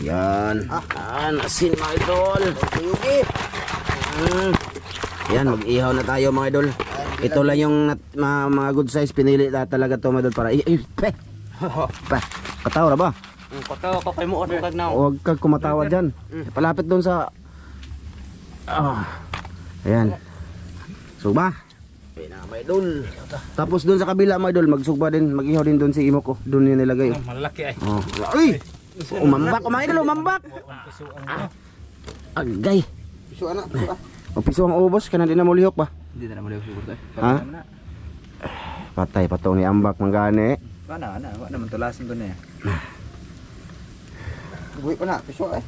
Yan. Yan, asin mga idol. Yan, mag-ihaw na tayo mga idol. Ito lang yung mga good size. Pinili na talaga to mga idol para katawa ba? Katawa ka kay mo kag na. Huwag kag kumatawa dyan. Palapit doon sa ayan. Sugba. Mga idol. Tapos doon sa kabila mga idol, magsugba din, mag-ihaw din doon si imo ko. Doon yun nilagay. Malaki ay. Ay! Umambak mga idol, umambak. Agay. Piso anak. O piso ang ubos, kana di na mo lihok ba? Hindi na malihok siguro to. Ha? Patay patong ni ambak manggani. Ana, wa naman tulasin to na. Buhi pa na, piso eh.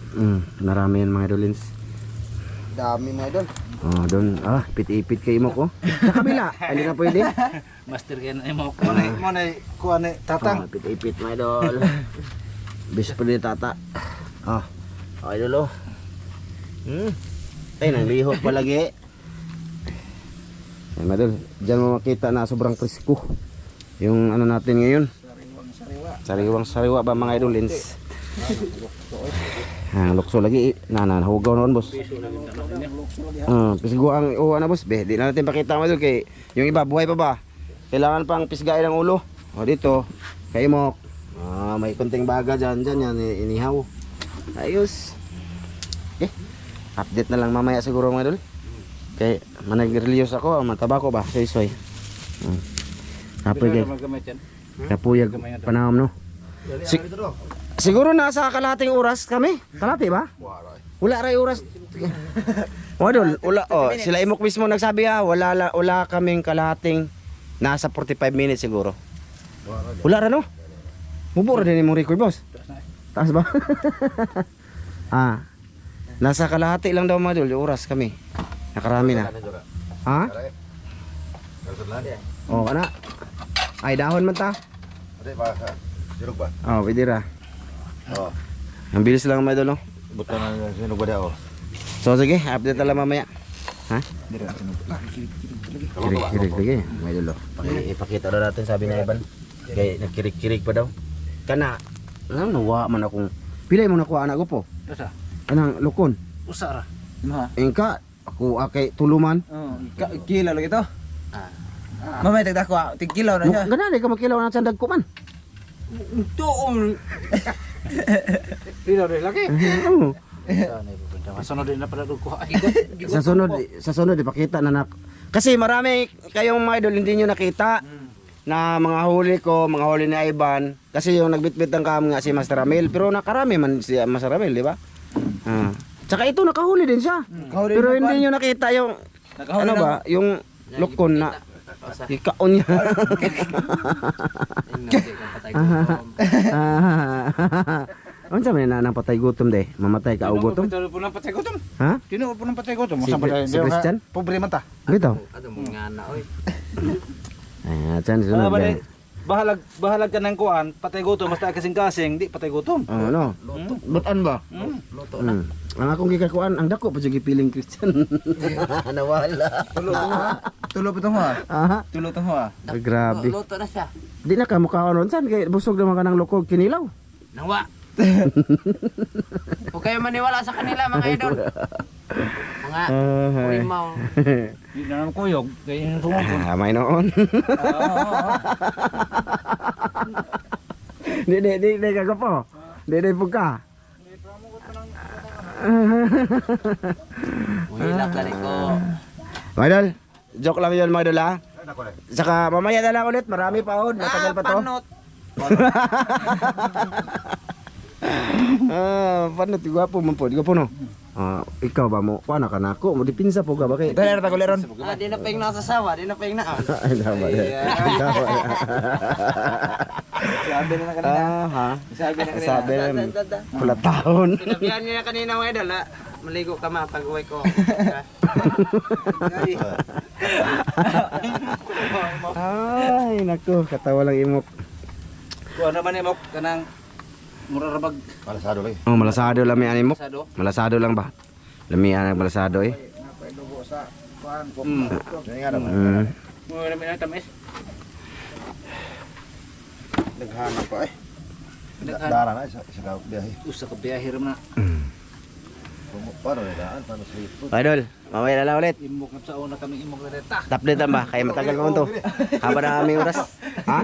Narami yan mga idolins. Dami mga idol. Oh, doon, ipit-ipit kay mo ko. Sa kabila, hindi na pwede. Master kay na mo. Monay kuan ni tatang. Ipit-ipit mga idol. Bis pa ni tata. Idol oh. Ay, nang lihok palagi. Ay, mga idol, dyan mo makita na sobrang presko. Yung ano natin ngayon. Sariwang-sariwa ba mga idolins? Lukso lagi hugaw noon boss. Pisgo ang uwa na boss. Di na natin pakita mo kay yung iba buhay pa ba. Kailangan pang pisgain ang ulo. Dito kay mo. May kunting baga dyan yan inihaw. Ayos. Update na lang mamaya siguro mga idol. Kay manag-release ako, mataba ko ba? Soy. Kapuyag panahon no. Siguro nasa kalahating oras kami. Kalahati ba? Wala ray oras. Idol, sila imok mismo nagsabi wala kaming kalahating nasa 45 minutes siguro. Wala ra no? Mubo ra din mo record boss. Taas ba? Nasa kalahati lang daw mga idol, oras kami. Nakarami na. Ha? Kana. Ay dahon man ta. Ade ba? Dirog ba? Pwede ra. Ang bilis lang mga idol no. Buta na sino ba daw? So sige, update na lang mamaya. Ha? Kirig lagi. May dulo. Ipakita na natin sabi ni Evan. Kaya nagkirig-kirig pa daw. Kana, nawa man akong pilay mo nakuha anak ko po. Usa. Anang lukon. Usa ra. Engka ako akay tuluman. Kilo lagi to. Mamay tagda ko, tigkilaw na siya. Ganali ka makilaw na sandag ko man. Tuon. Kilo rin lagi. Sunod din na pala ko. Sa sunod ipakita na kasi marami kayong mga idol hindi nyo nakita na mga huli ko, mga huli ni Ivan. Kasi yung nagbitbit ng kam nga si Master Ramil, pero nakarami man si Master Ramil, di ba? Tsaka ito nakahuli din siya. Pero hindi nyo nakita yung ano ba, yung lukon na ikaon niya. Ano sabi na nang patay gutom de? Mamatay ka o gutom? Tino po nang patay gutom. Ha? Tino po nang patay gutom. Si Christian? Pobre man ta. Bitaw. Ano mo nga na oy. Chan sunod. Bahalag ka ng kuan, patay gutom basta kasing-kasing, di patay gutom. Ano? Butan ba? Luto na. Ang akong gikakuan, ang dako pa jud gipiling Christian. Nawala. Tulo pa to ha. Tulo to ha. Grabe. Luto na siya. Di na ka mukhaon ron san kay busog naman ka ng lukog kinilaw. Nawa. Huwag kayo maniwala sa kanila mga idol. Mga kurimaw. Hindi na naman kuyog. Kaya yung sumukon. May noon. Di ka po. Di po ka. Uhilak na rin ko. Mga idol, joke lang yun mga idol ha. Saka mamaya na lang ulit, marami pa on. Matagal pa to. Panot, gwapo man po, gwapo no. Ikaw ba mo, paano ka na ako? Mo dipinsa po ka ba kay? Dali na taguleron. Di na payong nakasasawa, di na payong na. Ay, tama. Sabi na kanina. Sabi na pula taon. Sinabihan niya kanina mga idol, maligo ka ma pag-uwi ko. Ay, naku, katawa lang imok. Kuha naman imok kanang murarabag. Malasado lagi. Malasado lang may animok. Sado. Malasado lang ba? Lamian ang malasado eh. Napaidugo sa kuan ko. Nga Mm. Mo namin ang tamis. Naghanap pa eh. Darah na sa biyahe. Usa ka biyahe na. Paano na daan? Paano sa ito? Mga idol, mamaya na lang ulit. Imok na sa una kami imok na deta. Taplit lang ba? Kaya matagal naman to. Haba na aming oras. Ha?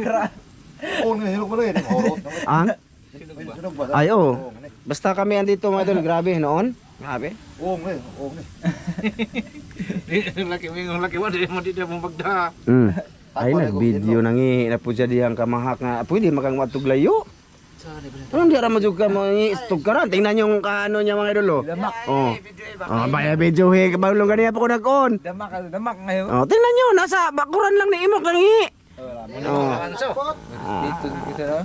Oo, nga hilog mo rin. Orot. Ha? Sinog ba? Ay, oo. Basta kami andito mga idol, grabe noon. Grabe. Oo, nga. Oo, nga. Laki mo di mo magda. Ay, nag-video nangi na po siya diyang kamahak nga. Pwede makang matuglayo. Ano hindi ra mo juga mo istog ka ron. Tingnan yung kaano niya mga idol. Oh. Oh, baya video he kabalong ganiya pa ko nag-on. Damak ngayon. Oh, tingnan niyo nasa bakuran lang ni imok lang hi. Oh. Dito kita no.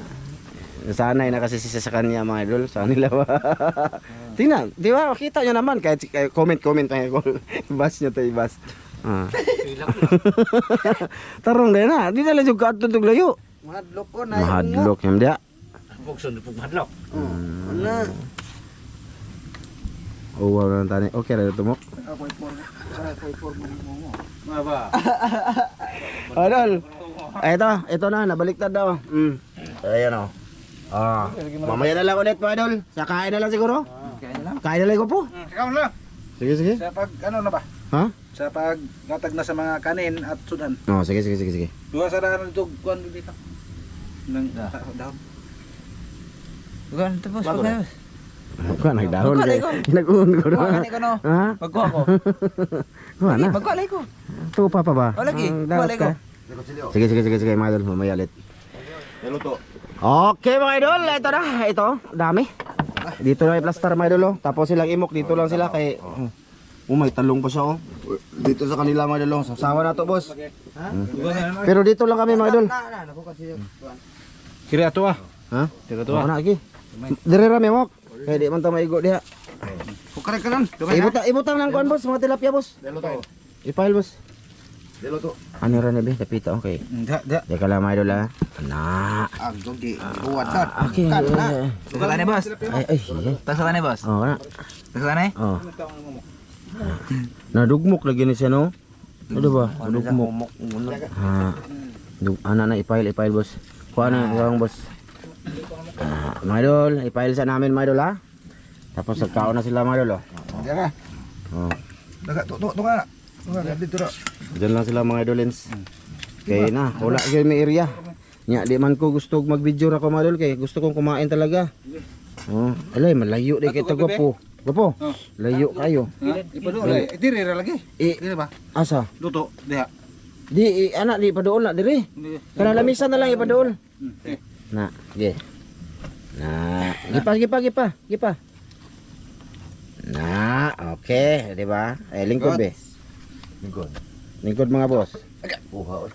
Sanay na kasi siya sa kanya mga idol. Sa nila ba? Tingnan, di ba? Makita nyo naman kahit comment tayo. Ibas nyo to ibas. Ah. Tarong din na. Di na lang yung katutog layo. Mahadlok ko na. Mahadlok yung dia. Bukson pug mahadlok. Wala. Oh, wow na tani. Okay na ito mo. Maba. Idol. Ito na, nabaliktad daw. Ayan o. Ah. Mamaya na lang ulit po, idol. Sa kain na lang siguro. Kain na lang ko po. Ikaw na. Sige. Sa pag ano na ba? Ha? Sa pag gatag na sa mga kanin at sudan. Oh, sige. Duha sa daan dito kuan dito. Nang daw. Kuan tapos pag Kuha, nagdahon kay. Nag-uun ko na. ko no. Ha? Magkuha ko. Kuha na. Magkuha ko. Tupa pa ba? Lagi. Dapat Kuha ko. ka. Sige, mga idol. Mamaya ulit. Niluto. Okay mga idol, ito na. Ito, dami. Dito na may plaster mga idol. Oh. Tapos silang imok, dito lang sila kay... may talong pa siya oh. Dito sa kanila mga idol. Sasawa na to boss. Pero dito lang kami mga idol. Kira ato ah. Ha? Kira Ako na lagi. Dire rami mok. Kaya di man ta maigo diha. Kukare ka nan. Ibutang nang kuan boss, mga tilapia boss. Niluto. Ipail boss. Niluto. Ano ra be? Tapita okay. Da. Deka lang mga idol ha. Na. Ang di buat dan. Okay. Tasa ni boss. Ay. Tasa ni boss. Oh, na. Tasa ni. Oh. Nadugmok lagi ni siya no. Ano ba? Nadugmok. Ha. Ana na ipail boss. Kuha na ang boss. Mga idol, ipail sa namin mga idol ha. Tapos nagkaon na sila mga idol oh. Diyan ka. Oh. Ito ka na. Dito na. Diyan lang sila mga idolins. Kaya na, wala kayo may area. Nya, di man ko gusto mag-video na ko mga idol kay gusto kong kumain talaga. Oh, alay malayo di kita gwapo. Gwapo. Layo kayo. Ipadol. Diri ra lagi. Diri ba? Asa? Luto diha. Di anak di paduol na diri. Kana lamisan na lang ipaduol. Na, ge. Na, gipa. Na, okay, di ba? Lingkod be. Lingkod mga boss. Uha.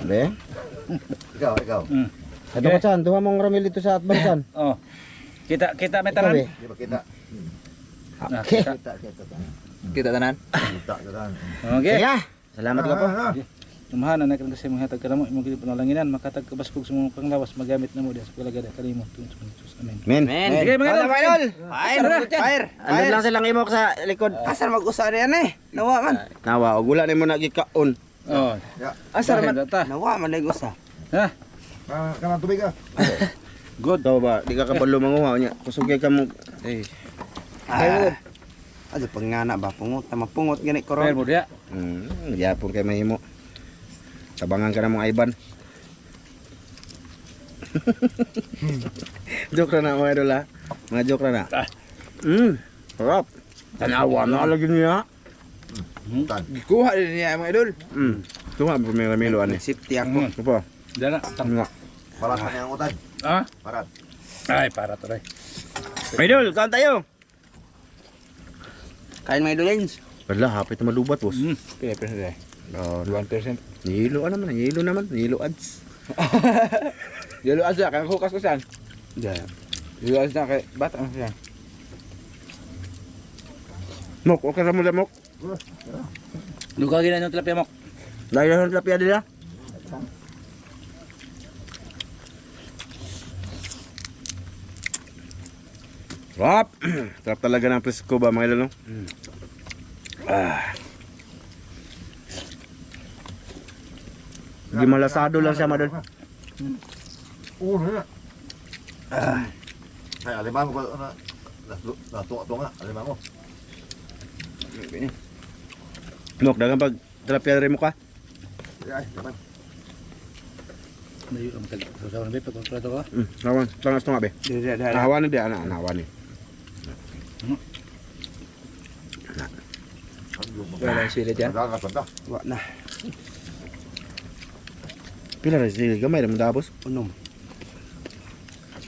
Be. Ikaw. Ito ka chan, tuha mong ramil dito sa atbangsan. Oh. Kita may Ikaw tanan. be. Di ba kita? Okay. Kita tanan. Kita. Okay. Sige. Salamat ka po. Tumahan na kan kasi mga tagkala mo imong gid panalanginan makatag kabaskog sa mga panglawas magamit na mo diha sa kalagada kanimo tungod sa Jesus. Amen. Men. Sige mga idol. Fire. Andun lang silang imok sa likod. Asar mag-usa diyan eh. Nawa man. Nawa, og wala nimo na gikaon. Oh. Asar man nawa man nag-usa. Ha? Kanang tubig ka. Good daw ba? Di ka kabalo manguha nya. Kusugay ka mo. Aja pangana ba pungot tama pungot gani Pero koron. mo diha. Gyapon kay mahimo. Tabangan ka na mong Ivan. Joke na mga idol ha. Mga joke na. Harap. Tanawa na lagi niya. Kuha din niya mga idol. Tuha po may ramilo ani. Safety ako. Ano pa? Dana. Nga. Parat pa niya ang utan. Ah? Parat. Ay para to ray. Idol, kaon tayo. Kain mga idolins. Wala, hapit na malubat boss. Pila ray. 1%. Nihilo naman, nihilo ads. Yelo asa kay hukas ko san. Yelo asa kay bata ang siya. Mok, okay ra mo la mok. Luka gina yung tilapia mo. Dahil ang tilapia dila. Sarap! Sarap talaga ng presko ba mga idol no? Hindi malasado lang siya madol. Oo na. Ay, alimango pa na. Natunga, alimango. Nok, dagang pag tilapia rin mo ka. Ay, dapat. May ang tag-sasawan ba pag plato ko? Nawan, tangas to nga be. Dili. Nahawan ni dia, nahawan ni. Wala sila diyan. Nagkakasan ta. Wa na. Pila rin sila, gamay rin mo tapos. Unom.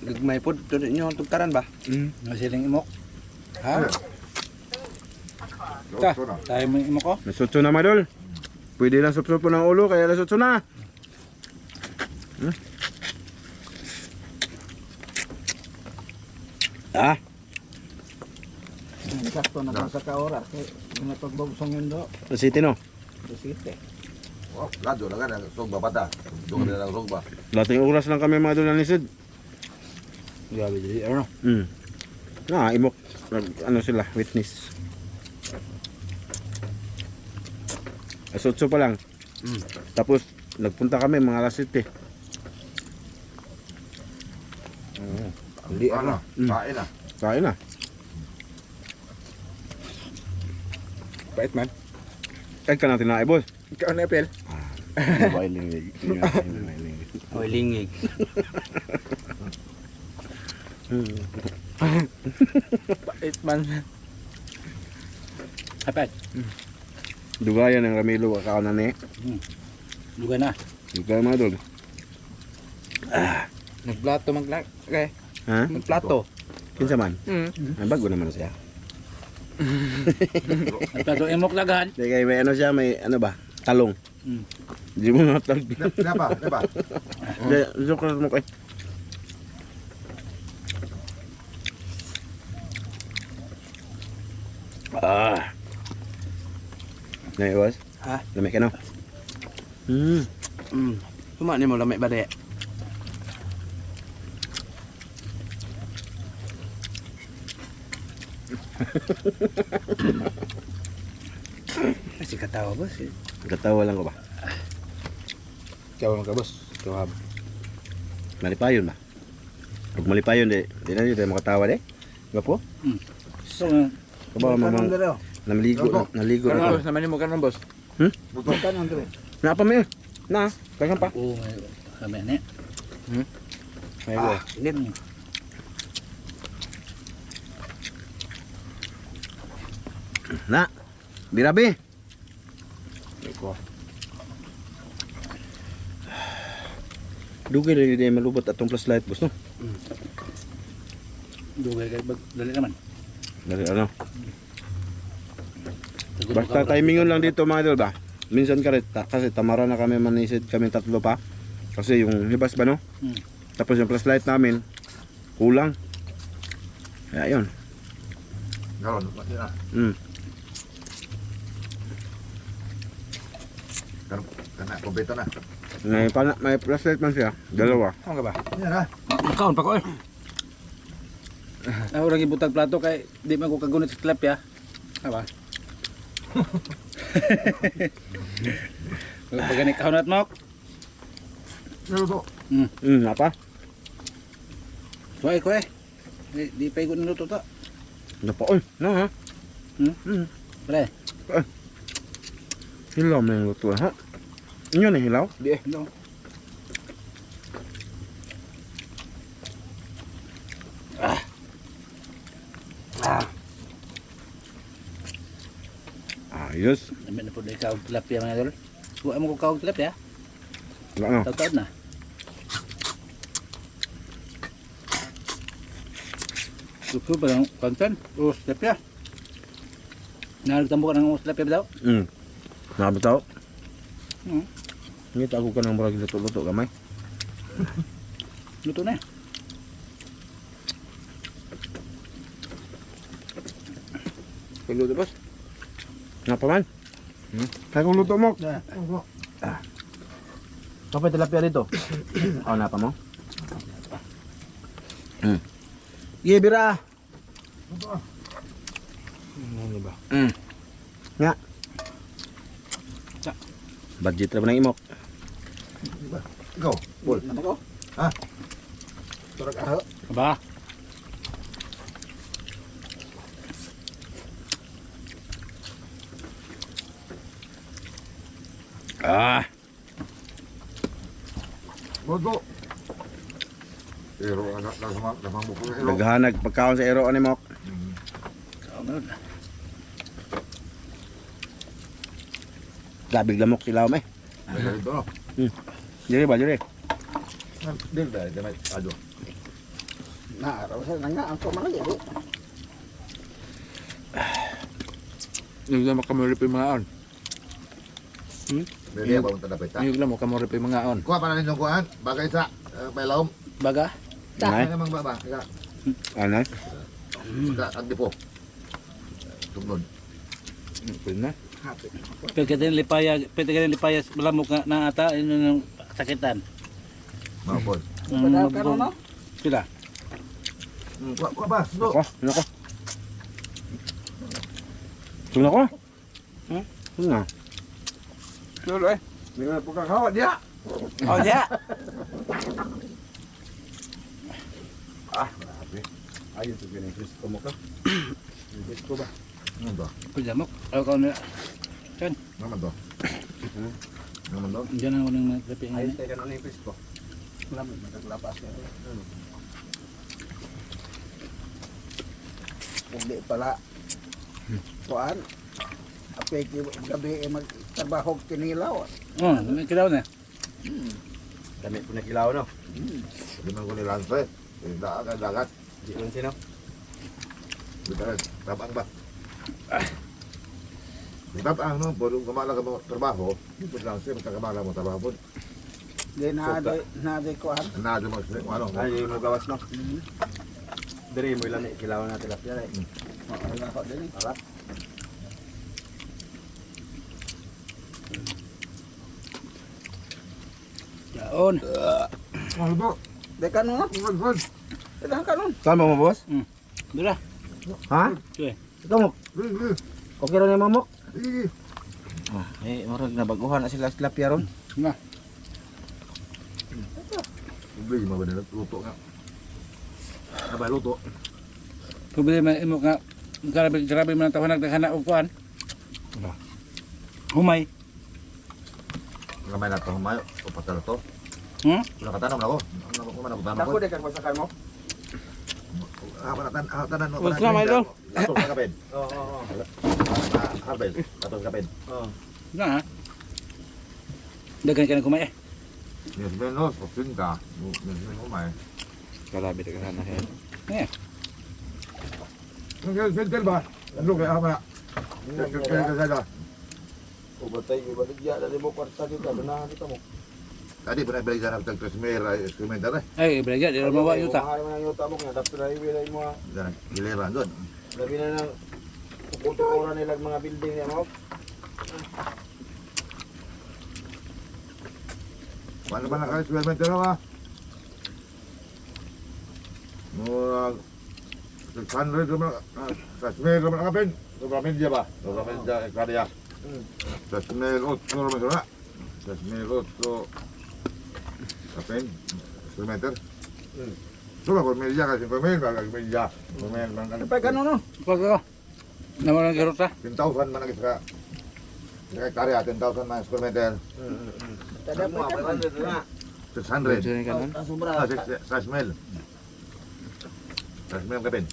Gagmay pod to inyo tugtaran ba? Nga siling imok. Ha? Ta, Lotso na. tayo mo yung imok ko. Nasutso na mga idol. Pwede lang supsupo ng ulo, kaya nasutso na. Ah, Sakto na sa kaora. Kaya pagbabusong yun do. City no. Sisite. Oh, lado na nga, sugba pa ta. Doon ka na lang sugba. Lating oras lang kami mga idol na nisid. Grabe dili. Ano? Imok. Ano sila, witness. Asutso pa lang. Tapos, nagpunta kami mga alas 7. Hindi Ano? Kain na. Kain na. Pait man. Kahit ka natin na, boss. Ikaw na apel. Bailing. Oy lingig. Pait man. Apat. Dugayan ng Ramilo, kakao na ni. Luga na. Dugay mga idol. Nagplato kay. Ha? Nagplato. Kinsa man? Ay, bago naman siya. Plato imok lagahan. Kaya may ano siya, may ano ba? Talong. Mm. Hindi mo natalog. Napa. Joke mo kay. Naiwas? Ha? Lamig ka no? Tuma ni mo lamay bade. Kasi katawa boss. Katawa lang ko ba? Ikaw ang kabos. Ikaw hab. Malipayon ba? Pag malipayon, di na tayo makatawa de. Diba po? So, Kabawa mamang naligo na ko. naman mo kanon boss. kanon dire. Napa mo yun? Na, kaya pa. Oo, kami ni. May bo. Init. Na, birabi. Iko. Dugay na yun malubot atong plus light boss no? Dugay kay dali naman. Dari ano? Basta timingon lang dito mga idol ba? Minsan ka rin, kasi tamara na kami manisid kami tatlo pa. Kasi yung hibas ba no? Tapos yung plus light namin, kulang. Kaya yun. Garon, pati na. Kana, kumpleto na. May plus light man siya, dalawa. Ano ka ba? Yan ha. Kaon pa ko eh. Ako orang ibutag plato kay di man ko kagunit sa tilapia. Aba. Pagani kahon at mok. Naluto. Apa? Suway ko eh. Di pa ikot niluto to. Napaon, no ha? Pre. Hilaw na yung luto ha? Inyo na hilaw? Di eh. No. Ayos. Namin na po na ikaw tilapia mga idol. Suway mo ko kawag tilapia. Ano? Taw-taw na. Susu pa lang konten. Tilapia. Nagtambo ka ng tilapia daw. Nakabitaw? Hmm. Ngit ako ka ng marag luto-luto gamay. Luto na. Pagluto boss. Nga pa man? Kaya kong luto mo. Kapay tilapia dito. Napa mo? Iya bira. Ano ba? Nga. Budget ra ba ng imok? Ikaw, Paul. Ano ko? Turag aho. Ba? Ah, Bodo. Pero anak lamang mo ko ero. Naghanag pagkaon sa ero ani mo. kaunod. Gabig lamok sila may. Dito no. Dili ba dili? Dil ba gamay ado. Na, raw sa nga ang kumalang yun. Yung lang makamuri pa yung mga on. Dili ba unta dapat ta. Yung lang makamuri pa yung mga on. Kuha pa na ninyo kuan. Bagay sa pailawom. Baga? Nay. Namang baba. Kaya Ano? sa agdipo. Tunod. Pwede na. Pwede ka din lipaya, malamok na ata, yun yung sakitan. Mapol. Sila. Kuha ba? Sudo. Ko, ano ko? Tuna ko. Tuna. Solo eh. Hindi na po kakawa dia. Oh, ya. Ayun sa ganyan, Cristo mo ka. Cristo ba? Ano to? Pwede mo. Ayaw ka nila. Naman to. Naman to. Diyan ang unang naglapi. Ayun tayo ganun yung Cristo. Lamig, magaglapas ka rin. Hindi pala. Kuan. Apay gabi magtrabaho kinilaw. Oh, may kilaw na. Dami po na kilaw no. Hindi man ko nilantre. Dagat. Di man sino. Tabang ba? Tabang no, puro kamala ka mo trabaho. Hindi lang siya magkakamala mo trabaho. Di na kuan. Nado mo siya kung ano. Ay, mo gawas no. Diri mo ilan kilaw na tilapia eh. Wala ko din. Arat. Yaon. Ano ba? Di kanon. Good. Di kanon. Tama mo boss? Dura. Ha? Sige. Ikaw mo. Okay ra ni mamok. Sige. Oh, eh murag nabaguhan na sila tilapia ron. Na. Problema ba nila? Luto nga. Abay, luto. Problema imo nga grabe man tawhan nagdaghan og kuan. Humay. Kamay na ito, humayo. O patalo to. Wala katanam na ako. Ano ko man ako tanam Dako ko. di kan masakan mo. Tanan mo. What's na, Michael? Ato ka kaped. Oo. Harbel. Ato ka kaped. Na ha. Daghan ka na kumay eh. Yes, menos. Opsin ka. Menos humay. Kalabi daghan na hen. Ang sentel ba? Ano kaya ama? Kaya Ubatay ibaligya dali mo kwarta dito na dito mo. tadi pernah belajar tentang Krismera, eksperimental Ay, ibrega, di naman mawa yuta. Mahal man ang yuta mo nga dapat highway mo. dan giliran doon. Labi na nang puputukuran nila mga building niya mo. Paano ba naka-eksperimental ba? Murag 600 naman, Krismera naman kapin. Sobrang dia ba? Sobrang dia karya. Krismera, ano naman sana? Krismera, so kapin, eksperimental. Sudah por media kasi pemil bagay media. Pemil man kan. Pag ano no? Pag ako. Naman ang kirot ha. 10,000 man ka. Kaya karya 10,000 man eksperimental. Kada pa kan. 600. Diyan ka nun. Sobra. Krismel. Krismel kapin.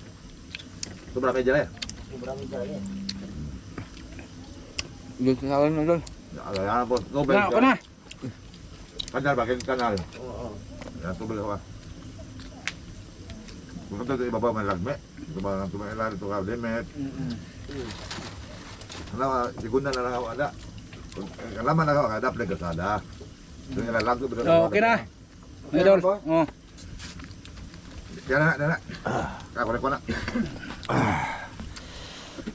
Sobrang media lah. Sobra mi kaya. Doon sa akin na doon. Ayan po. Nobel. Na, ako na. Kanal ba? Kanal. Oo. Yan, tubig ako. Kung ito ibabaw man lagme. Ito ba ang tumaila ito ka limit. Alam, segunda na lang ako ada. Alaman na ako, ada pala kasada. Ito yung lalang ko. Okay na. Idol. Oh. Kaya na. Kakulik ko na.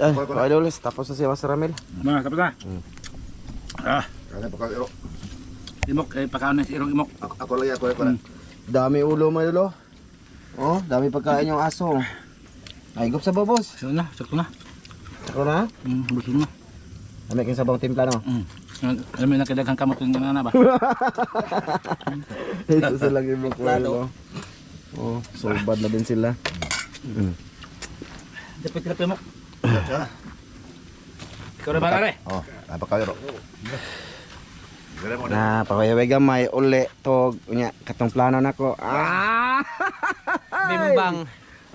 Ay, idol, tapos na si Master Ramil. Mga tapos na. Kaya pa kayo. Imok, pakaon na si Irong Imok. Ako lang na. Dami ulo mo idol. Oh, dami pagkain yung aso. Ay, gup sa babos. Sakto na, sakto na. Ako na. Busog na. Dami kang sabang timpla no. Alam mo na kailangan kamot yung na ba? Ito sa lagi mo ko. Oh, sobad na din sila. Dapat tilapia mo. Ikaw na ba kare? Oh, apa kayo ro? Na pakayaway gamay uli tog unya katong plano nako. Bimbang.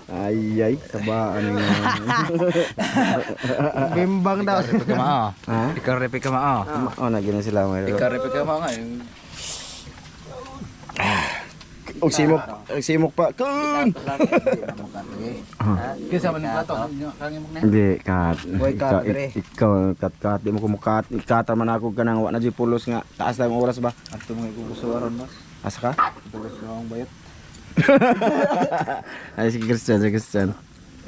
Ay sabaan nga. Bimbang daw. Kamao. Ha? Ikaw repi kamao. Oh, na gina sila mga idol. Ikaw repi kamao nga. Og simok pa. Kun. Kisa man yung plato. Kangin mo na. Hindi kat. Boy, kat, pre. Ikaw kat di mo kumukat. Ikat man ako kanang wa na di pulos nga. Taas lang ang oras ba? Ato mga ikugusto aron mas. Asa ka? Tulos ang bayot. Ay si Christian.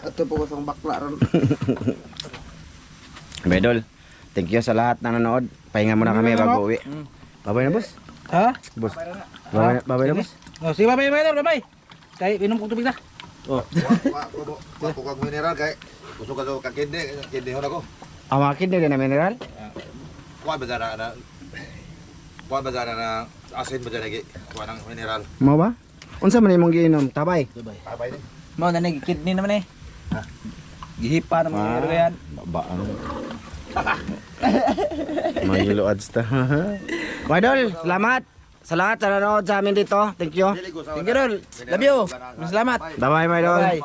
Ato po ko bakla ron. Bedol. Thank you sa lahat na nanood. Pahinga muna kami bago uwi. Babay na boss. Ha? Boss. Babay na boss. Oh, sige babay babay. Kay inom kong tubig na. Wa ko kag mineral kay gusto ka daw kakinde ho nako. Amakin din na mineral. Wa ba na Wa ba na asin ba lagi? Wa nang mineral. Mo ba? Unsa man imong giinom? Tabay. Abay ni. Mo na ni kidney naman eh. Gihipa naman yung yan. Babaan. Magilo ads ta. Mga idol, salamat. Sa lahat na nanood sa amin dito. Thank you. Thank you, Rol. Love you. Salamat. Bye-bye, mga idol. Bye.